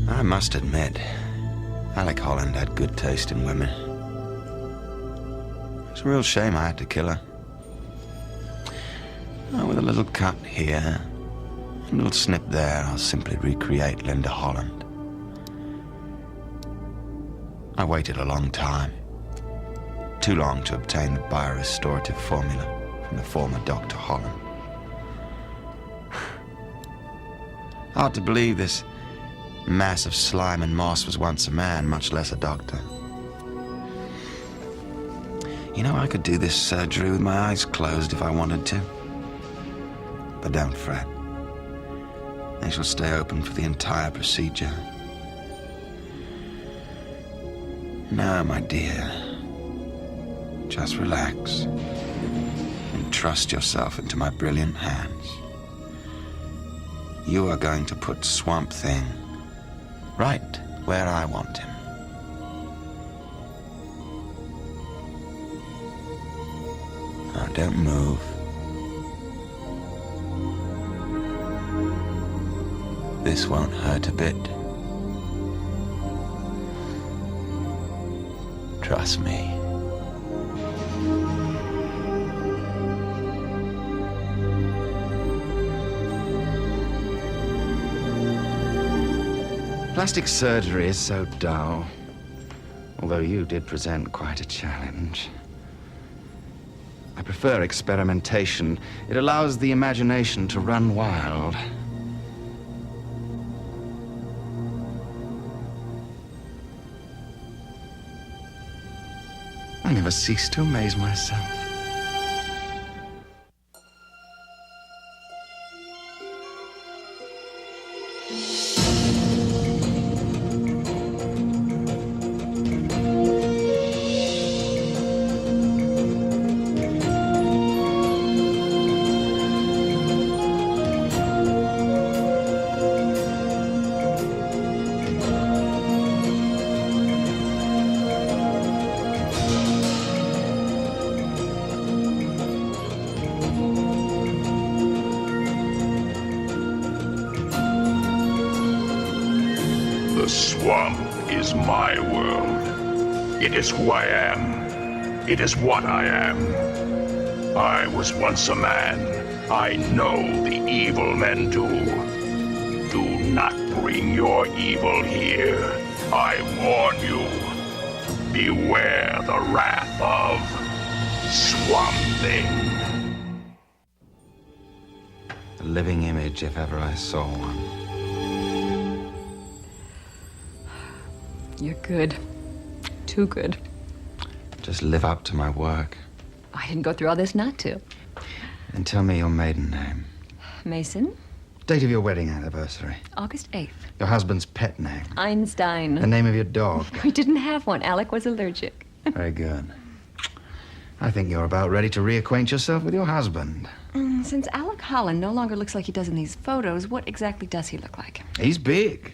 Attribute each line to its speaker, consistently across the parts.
Speaker 1: I must admit, Alec Holland had good taste in women. It's a real shame I had to kill her. With a little cut here, a little snip there, I'll simply recreate Linda Holland. I waited a long time. Too long to obtain the biorestorative formula from the former Dr. Holland. Hard to believe this mass of slime and moss was once a man, much less a doctor. You know, I could do this surgery with my eyes closed if I wanted to. But don't fret. They shall stay open for the entire procedure. Now, my dear, just relax and trust yourself into my brilliant hands. You are going to put Swampthing right where I want him. Now, don't move. This won't hurt a bit. Trust me. Plastic surgery is so dull, although you did present quite a challenge. I prefer experimentation. It allows the imagination to run wild. I never cease to amaze myself.
Speaker 2: The swamp is my world. It is who I am. It is what I am. I was once a man. I know the evil men do. Do not bring your evil here. I warn you. Beware the wrath of Swampthing.
Speaker 1: A living image, if ever I saw one.
Speaker 3: You're good. Too good.
Speaker 1: Just live up to my work.
Speaker 3: I didn't go through all this not to.
Speaker 1: And tell me your maiden name.
Speaker 3: Mason,
Speaker 1: Date of your wedding anniversary.
Speaker 3: August 8th.
Speaker 1: Your husband's pet name.
Speaker 3: Einstein.
Speaker 1: The name of your dog.
Speaker 3: We didn't have one. Alec was allergic.
Speaker 1: Very good. I think you're about ready to reacquaint yourself with your husband.
Speaker 3: Since Alec Holland no longer looks like he does in these photos, what exactly does he look like?
Speaker 1: He's big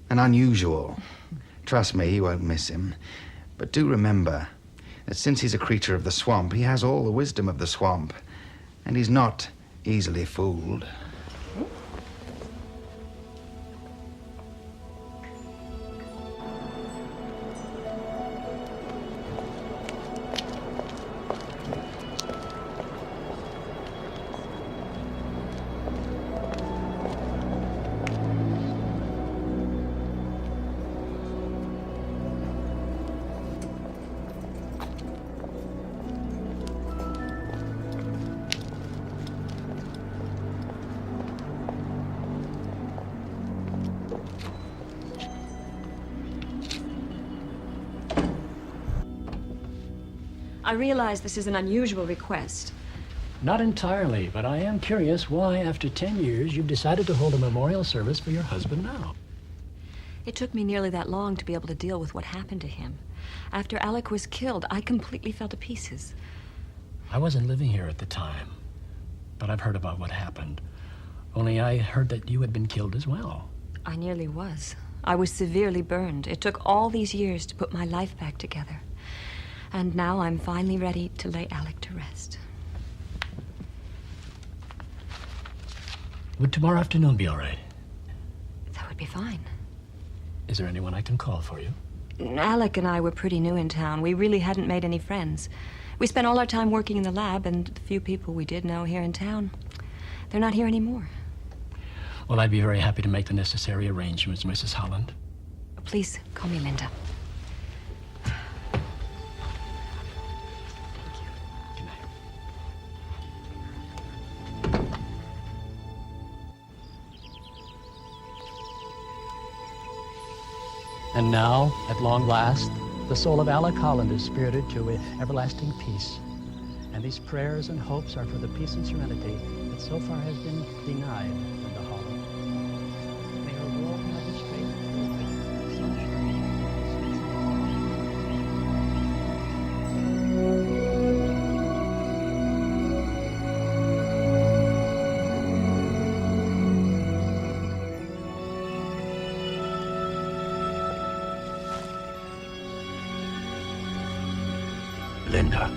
Speaker 1: and unusual. Trust me, you won't miss him. But do remember that since he's a creature of the swamp, he has all the wisdom of the swamp. And he's not easily fooled.
Speaker 3: I realize this is an unusual request.
Speaker 4: Not entirely, but I am curious why, after 10 years, you've decided to hold a memorial service for your husband now.
Speaker 3: It took me nearly that long to be able to deal with what happened to him. After Alec was killed, I completely fell to pieces.
Speaker 4: I wasn't living here at the time, but I've heard about what happened. Only I heard that you had been killed as well.
Speaker 3: I nearly was. I was severely burned. It took all these years to put my life back together. And now I'm finally ready to lay Alec to rest.
Speaker 4: Would tomorrow afternoon be all right?
Speaker 3: That would be fine.
Speaker 4: Is there anyone I can call for you?
Speaker 3: Alec and I were pretty new in town. We really hadn't made any friends. We spent all our time working in the lab, and the few people we did know here in town, they're not here anymore.
Speaker 4: Well, I'd be very happy to make the necessary arrangements, Mrs. Holland.
Speaker 3: Please, call me Linda.
Speaker 4: Good night. And now, at long last, the soul of Alec Holland is spirited to everlasting peace. And these prayers and hopes are for the peace and serenity that so far has been denied Linda Holland. May her world have its faith filled with sunshine.
Speaker 2: Linda.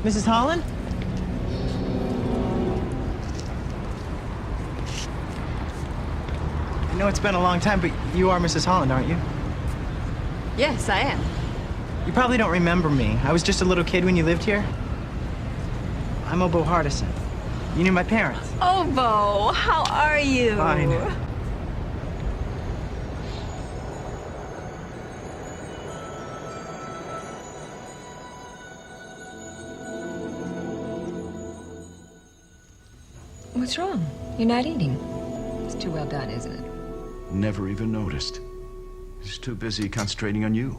Speaker 5: Mrs. Holland? I know it's been a long time, but you are Mrs. Holland, aren't you?
Speaker 3: Yes, I am.
Speaker 5: You probably don't remember me. I was just a little kid when you lived here. I'm Obo Hardison. You knew my parents.
Speaker 3: Obo, how are you?
Speaker 5: Fine.
Speaker 3: What's wrong? You're not eating. It's too well done, isn't it?
Speaker 2: Never even noticed. He's too busy concentrating on you.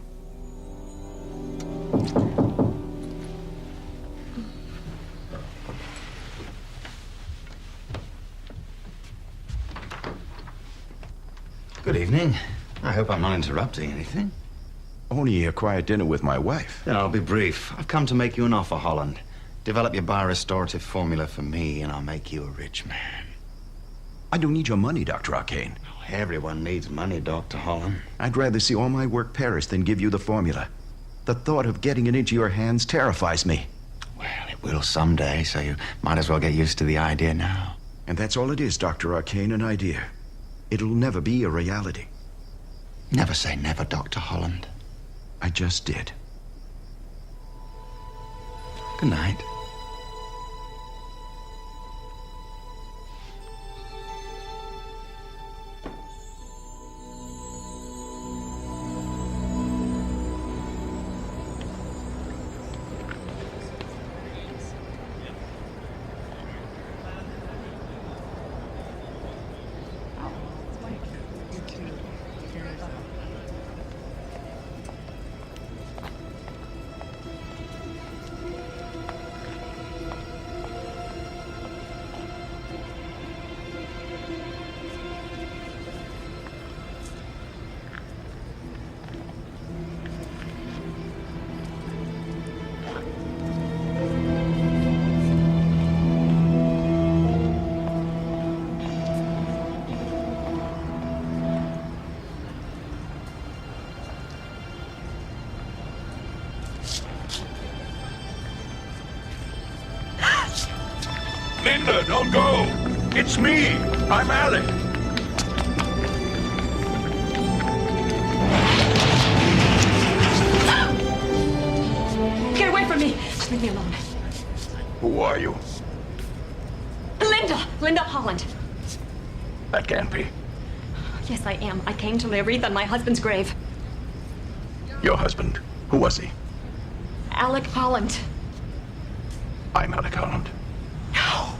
Speaker 1: Good evening. I hope I'm not interrupting anything.
Speaker 2: Only a quiet dinner with my wife.
Speaker 1: Then I'll be brief. I've come to make you an offer, Holland. Develop your biorestorative formula for me, and I'll make you a rich man.
Speaker 2: I don't need your money, Dr. Arcane.
Speaker 1: Everyone needs money, Dr. Holland.
Speaker 2: I'd rather see all my work perish than give you the formula. The thought of getting it into your hands terrifies me.
Speaker 1: Well, it will someday, so you might as well get used to the idea now.
Speaker 2: And that's all it is, Dr. Arcane, an idea. It'll never be a reality.
Speaker 1: Never say never, Dr. Holland.
Speaker 2: I just did.
Speaker 1: Good night.
Speaker 2: Linda, don't go! It's me! I'm Alec!
Speaker 3: Get away from me! Just leave me alone.
Speaker 2: Who are you?
Speaker 3: Linda Holland.
Speaker 2: That can't be.
Speaker 3: Yes, I am. I came to lay a wreath on my husband's grave.
Speaker 2: Your husband. Who was he?
Speaker 3: Alec Holland.
Speaker 2: I'm Alec Holland.
Speaker 3: No!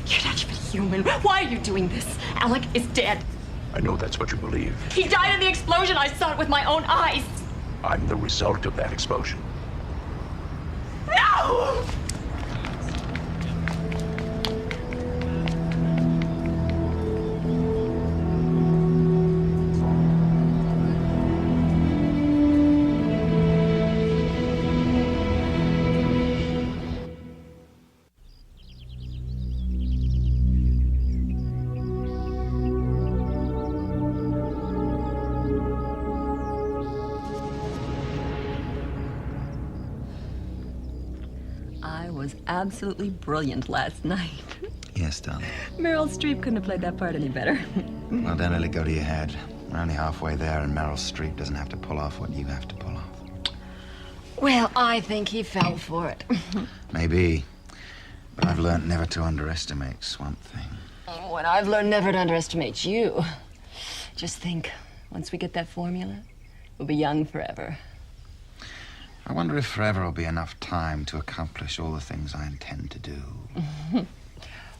Speaker 3: You're not even human. Why are you doing this? Alec is dead.
Speaker 2: I know that's what you believe.
Speaker 3: He died in the explosion. I saw it with my own eyes.
Speaker 2: I'm the result of that explosion.
Speaker 3: No! I was absolutely brilliant last night.
Speaker 1: Yes, darling.
Speaker 3: Meryl Streep couldn't have played that part any better.
Speaker 1: Well, don't let it go to your head. We're only halfway there, and Meryl Streep doesn't have to pull off what you have to pull off.
Speaker 3: Well, I think he fell for it.
Speaker 1: Maybe. But I've learned never to underestimate Swampthing.
Speaker 3: What I've learned never to underestimate you. Just think, once we get that formula, we'll be young forever.
Speaker 1: I wonder if forever will be enough time to accomplish all the things I intend to do.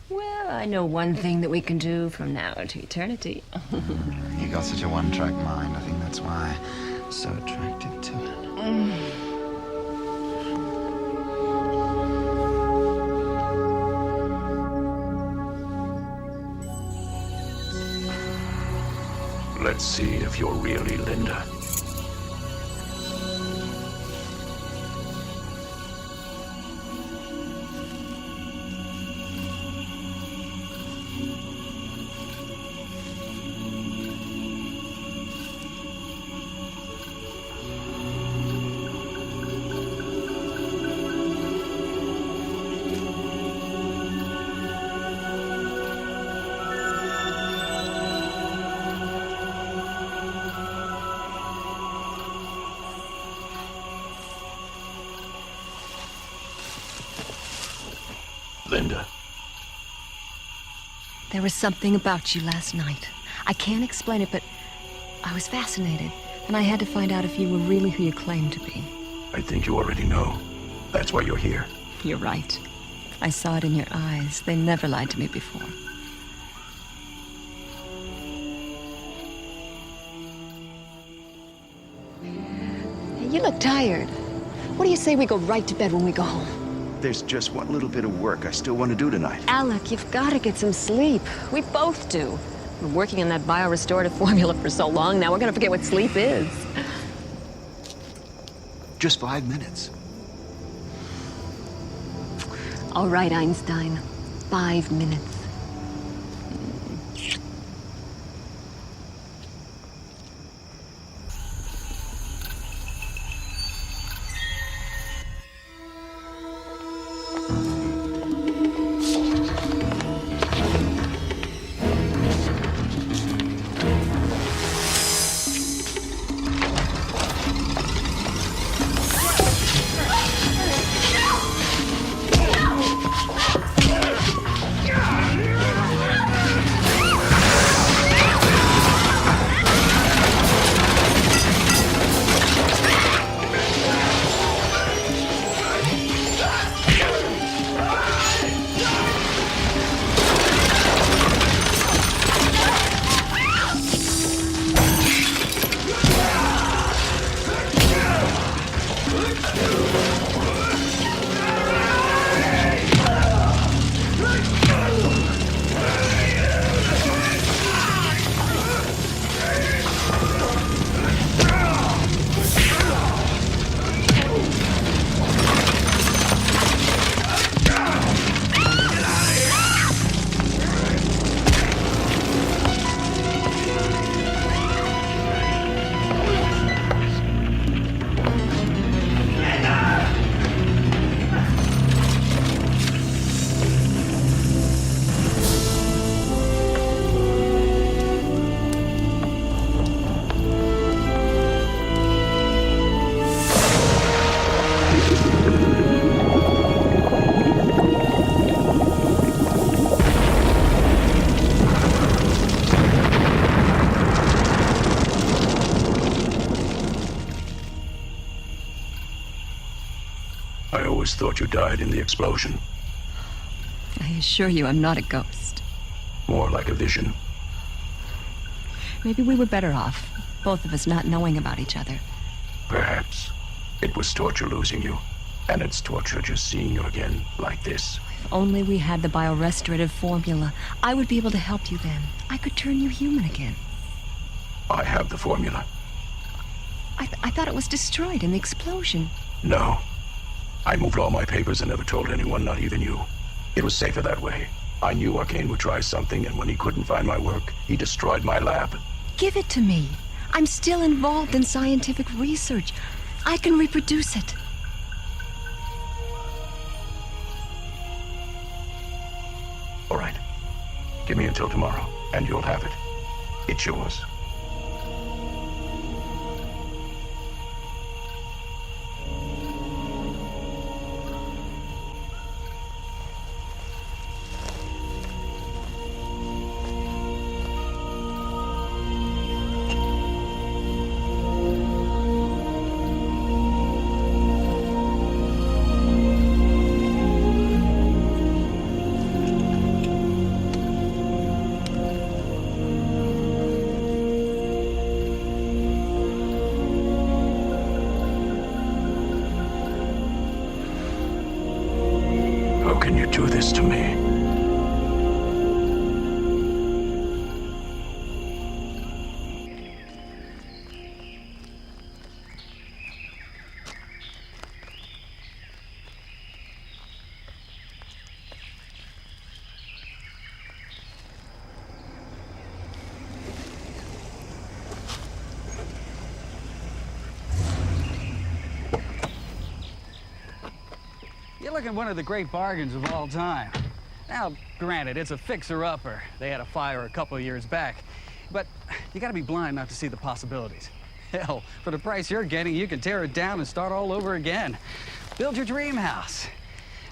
Speaker 3: Well, I know one thing that we can do from now to eternity.
Speaker 1: You got such a one-track mind. I think that's why I'm so attracted to it.
Speaker 2: Let's see if you're really Linda. Linda.
Speaker 3: There was something about you last night. I can't explain it, but I was fascinated, and I had to find out if you were really who you claimed to be.
Speaker 2: I think you already know. That's why you're here.
Speaker 3: You're right. I saw it in your eyes. They never lied to me before. You look tired. What do you say we go right to bed when we go home?
Speaker 6: There's just one little bit of work I still want to do tonight.
Speaker 3: Alec, you've got to get some sleep. We both do. We're working on that biorestorative formula for so long now, we're going to forget what sleep is.
Speaker 6: Just 5 minutes.
Speaker 3: All right, Einstein. 5 minutes.
Speaker 2: always thought you died in the explosion.
Speaker 3: I assure you I'm not a ghost.
Speaker 2: More like a vision.
Speaker 3: Maybe we were better off, both of us not knowing about each other.
Speaker 2: Perhaps. It was torture losing you. And it's torture just seeing you again, like this.
Speaker 3: If only we had the biorestorative formula, I would be able to help you then. I could turn you human again.
Speaker 2: I have the formula.
Speaker 3: I thought it was destroyed in the explosion.
Speaker 2: No. I moved all my papers and never told anyone, not even you. It was safer that way. I knew Arcane would try something, and when he couldn't find my work, he destroyed my lab.
Speaker 3: Give it to me. I'm still involved in scientific research. I can reproduce it.
Speaker 2: All right. Give me until tomorrow, and you'll have it. It's yours. How can you do this to me?
Speaker 7: You're looking at one of the great bargains of all time. Now, granted, it's a fixer-upper. They had a fire a couple of years back. But you gotta be blind not to see the possibilities. Hell, for the price you're getting, you can tear it down and start all over again. Build your dream house.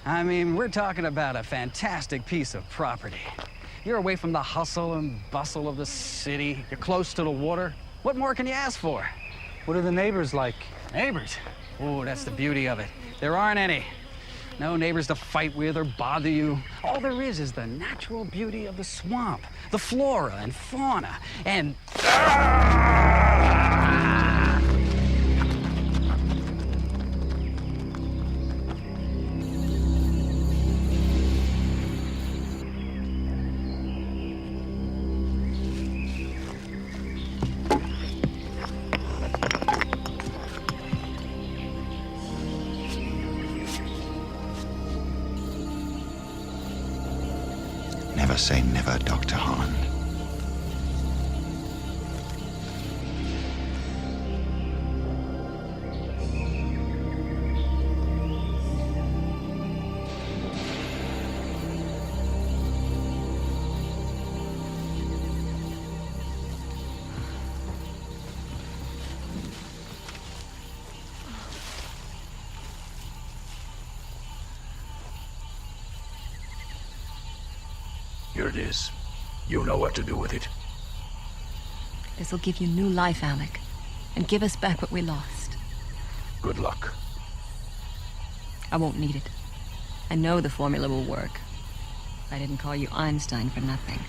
Speaker 7: I mean, we're talking about a fantastic piece of property. You're away from the hustle and bustle of the city. You're close to the water. What more can you ask for?
Speaker 8: What are the neighbors like?
Speaker 7: Neighbors? Oh, that's the beauty of it. There aren't any. No neighbors to fight with or bother you. All there is the natural beauty of the swamp, the flora and fauna, and...
Speaker 1: Never say never, Dr. Holland.
Speaker 2: Here it is. You know what to do with it.
Speaker 3: This'll give you new life, Alec, and give us back what we lost.
Speaker 2: Good luck.
Speaker 3: I won't need it. I know the formula will work. I didn't call you Einstein for nothing.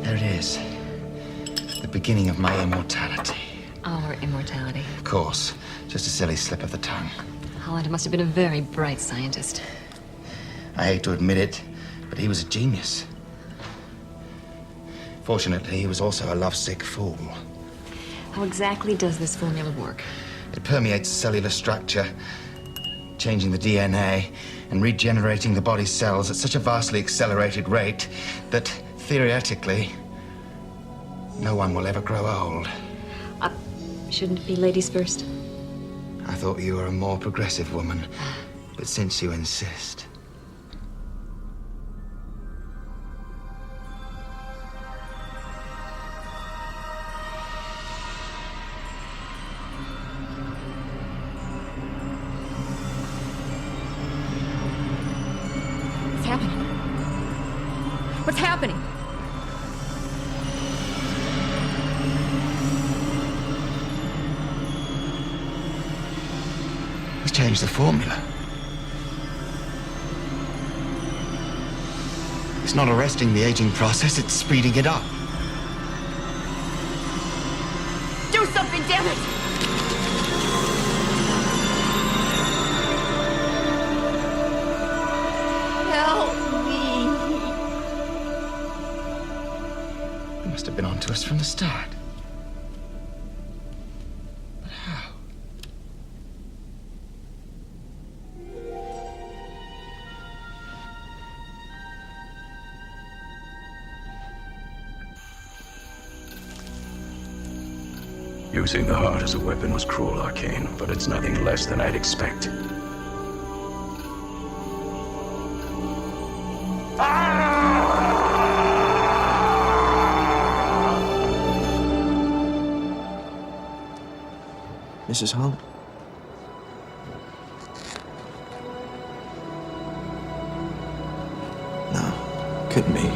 Speaker 1: There it is. The beginning of my immortality.
Speaker 3: Our immortality.
Speaker 1: Of course. Just a silly slip of the tongue.
Speaker 3: Holland must have been a very bright scientist.
Speaker 1: I hate to admit it, but he was a genius. Fortunately, he was also a lovesick fool.
Speaker 3: How exactly does this formula work?
Speaker 1: It permeates cellular structure changing the DNA and regenerating the body's cells at such a vastly accelerated rate that, theoretically, no one will ever grow old.
Speaker 3: Shouldn't it be ladies first?
Speaker 1: I thought you were a more progressive woman, but since you insist...
Speaker 9: What's happening? What's happening?
Speaker 1: Let's change the formula. It's not arresting the aging process, it's speeding it up.
Speaker 9: Do something, damn it! Help me!
Speaker 1: They must have been onto us from the start. But how?
Speaker 2: Using the heart as a weapon was cruel, Arcane, but it's nothing less than I'd expect.
Speaker 10: Mrs. Hunt? No, couldn't be.